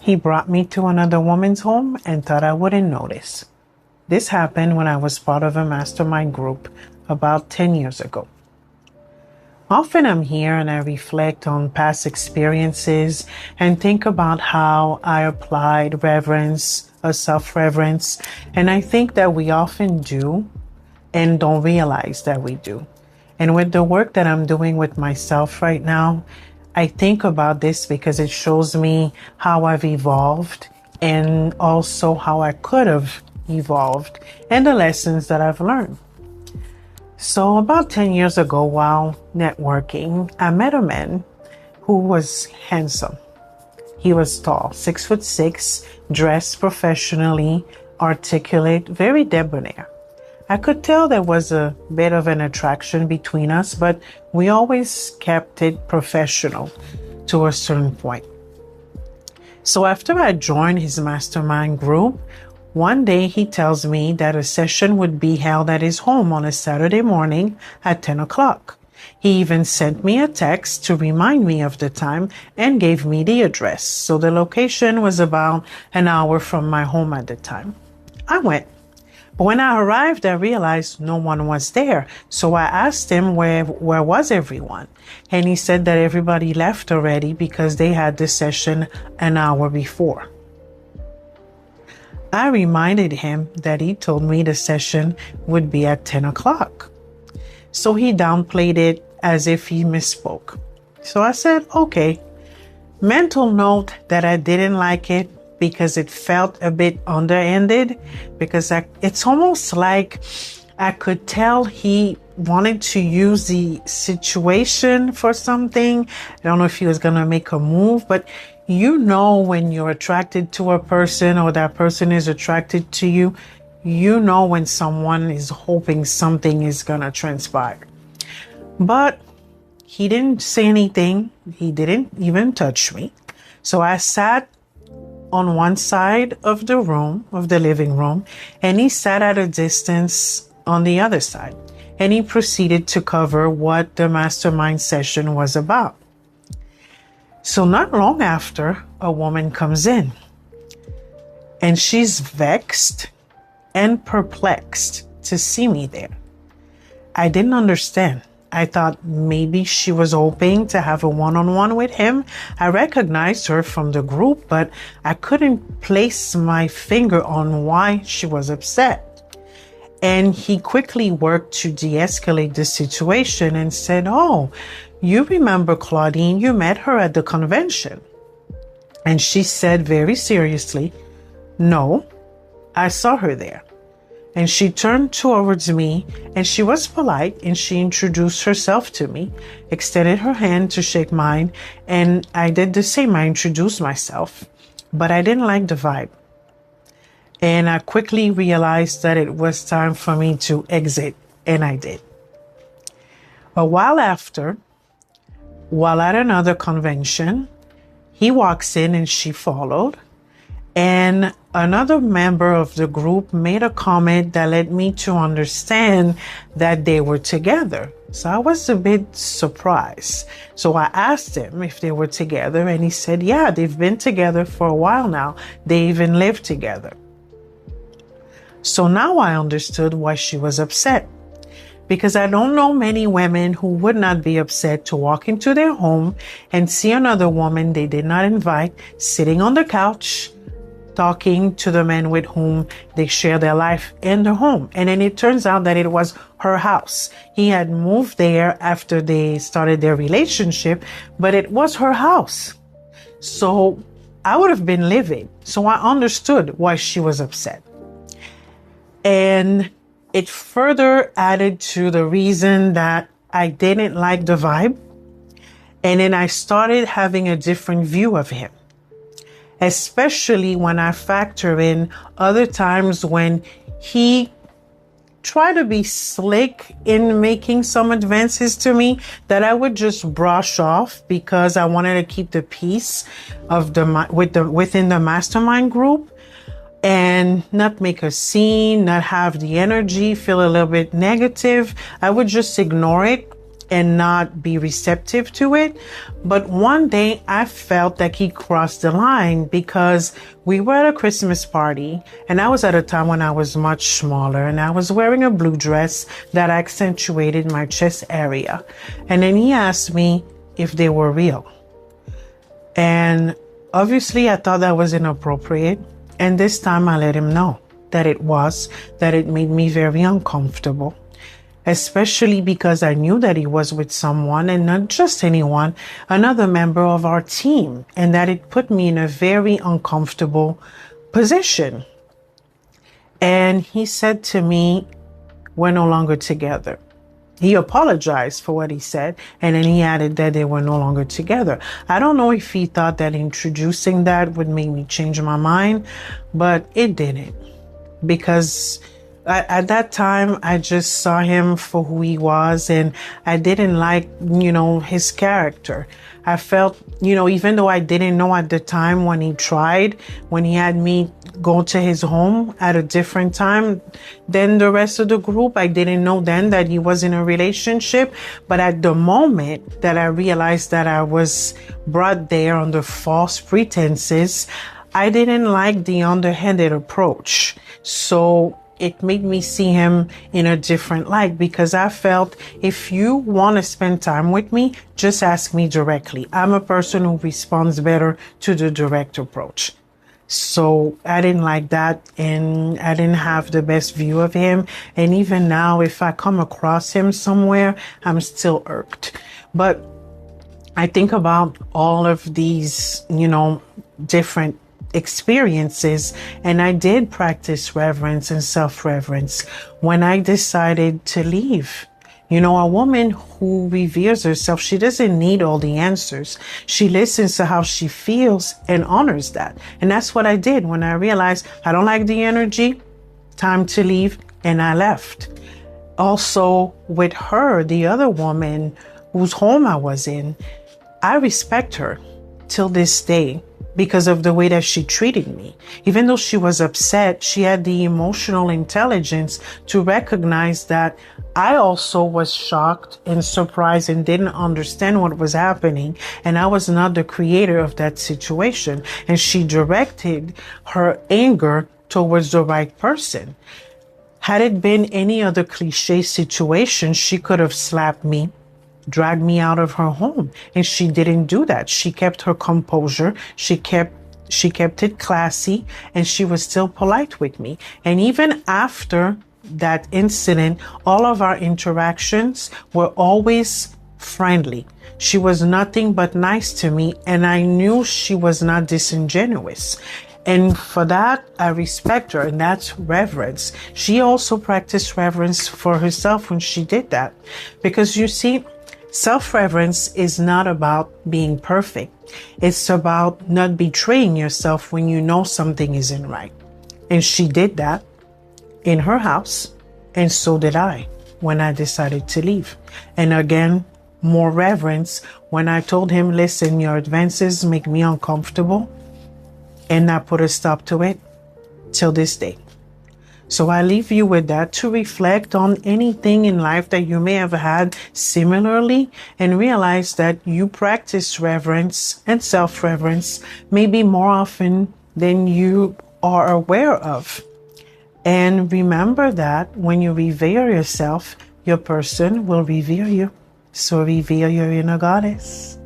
He brought me to another woman's home and thought I wouldn't notice. This happened when I was part of a mastermind group about 10 years ago. Often I'm here and I reflect on past experiences and think about how I applied reverence or self-reverence. And I think that we often do and don't realize that we do. And with the work that I'm doing with myself right now, I think about this because it shows me how I've evolved and also how I could have evolved and the lessons that I've learned. So about 10 years ago, while networking, I met a man who was handsome. He was tall, 6'6", dressed professionally, articulate, very debonair. I could tell there was a bit of an attraction between us, but we always kept it professional to a certain point. So after I joined his mastermind group, one day he tells me that a session would be held at his home on a Saturday morning at 10 o'clock. He even sent me a text to remind me of the time and gave me the address. So the location was about an hour from my home at the time. I went. But when I arrived, I realized no one was there. So I asked him where was everyone? And he said that everybody left already because they had the session an hour before. I reminded him that he told me the session would be at 10 o'clock. So he downplayed it as if he misspoke. So I said, okay. Mental note that I didn't like it because it felt a bit underhanded, because it's almost like I could tell he wanted to use the situation for something. I don't know if he was going to make a move, but you know when you're attracted to a person or that person is attracted to you, you know when someone is hoping something is going to transpire. But he didn't say anything. He didn't even touch me. So I sat on one side of the room, of the living room, and he sat at a distance on the other side. And he proceeded to cover what the mastermind session was about. So not long after, a woman comes in and she's vexed and perplexed to see me there. I didn't understand. I thought maybe she was hoping to have a one-on-one with him. I recognized her from the group, but I couldn't place my finger on why she was upset. And he quickly worked to de-escalate the situation and said, oh, you remember Claudine, you met her at the convention. And she said very seriously, no, I saw her there. And she turned towards me and she was polite and she introduced herself to me, extended her hand to shake mine. And I did the same. I introduced myself, but I didn't like the vibe. And I quickly realized that it was time for me to exit, and I did. A while after, while at another convention, he walks in and she followed. And another member of the group made a comment that led me to understand that they were together. So I was a bit surprised. So I asked him if they were together, and he said, yeah, they've been together for a while now. They even live together. So now I understood why she was upset, because I don't know many women who would not be upset to walk into their home and see another woman they did not invite sitting on the couch, talking to the man with whom they share their life in the home. And then it turns out that it was her house. He had moved there after they started their relationship, but it was her house. So I would have been livid. So I understood why she was upset. And it further added to the reason that I didn't like the vibe. And then I started having a different view of him, especially when I factor in other times when he tried to be slick in making some advances to me that I would just brush off because I wanted to keep the peace of within the mastermind group. And not make a scene, not have the energy, feel a little bit negative. I would just ignore it and not be receptive to it. But one day I felt that he crossed the line because we were at a Christmas party, and I was at a time when I was much smaller, and I was wearing a blue dress that accentuated my chest area. And then he asked me if they were real. And obviously I thought that was inappropriate. And this time I let him know that it made me very uncomfortable, especially because I knew that he was with someone, and not just anyone, another member of our team, and that it put me in a very uncomfortable position. And he said to me, we're no longer together. He apologized for what he said, and then he added that they were no longer together. I don't know if he thought that introducing that would make me change my mind, but it didn't. Because at that time, I just saw him for who he was, and I didn't like, his character. I felt, even though I didn't know at the time when he had me go to his home at a different time than the rest of the group, I didn't know then that he was in a relationship. But at the moment that I realized that I was brought there under false pretenses, I didn't like the underhanded approach. So it made me see him in a different light, because I felt, if you want to spend time with me, just ask me directly. I'm a person who responds better to the direct approach. So I didn't like that, and I didn't have the best view of him. And even now, if I come across him somewhere, I'm still irked. But I think about all of these, different experiences, and I did practice reverence and self-reverence when I decided to leave. A woman who reveres herself, she doesn't need all the answers. She listens to how she feels and honors that. And that's what I did when I realized I don't like the energy, time to leave, and I left. Also, with her, the other woman whose home I was in, I respect her till this day, because of the way that she treated me. Even though she was upset, she had the emotional intelligence to recognize that I also was shocked and surprised and didn't understand what was happening. And I was not the creator of that situation. And she directed her anger towards the right person. Had it been any other cliche situation, she could have slapped me, dragged me out of her home, and she didn't do that. She kept her composure. She kept it classy, and she was still polite with me. And even after that incident, all of our interactions were always friendly. She was nothing but nice to me, and I knew she was not disingenuous. And for that, I respect her, and that's reverence. She also practiced reverence for herself when she did that. Because you see, self-reverence is not about being perfect. It's about not betraying yourself when you know something isn't right. And she did that in her house, and so did I when I decided to leave. And again, more reverence when I told him, listen, your advances make me uncomfortable, and I put a stop to it till this day. So I leave you with that to reflect on anything in life that you may have had similarly, and realize that you practice reverence and self-reverence maybe more often than you are aware of. And remember that when you revere yourself, your person will revere you. So revere your inner goddess.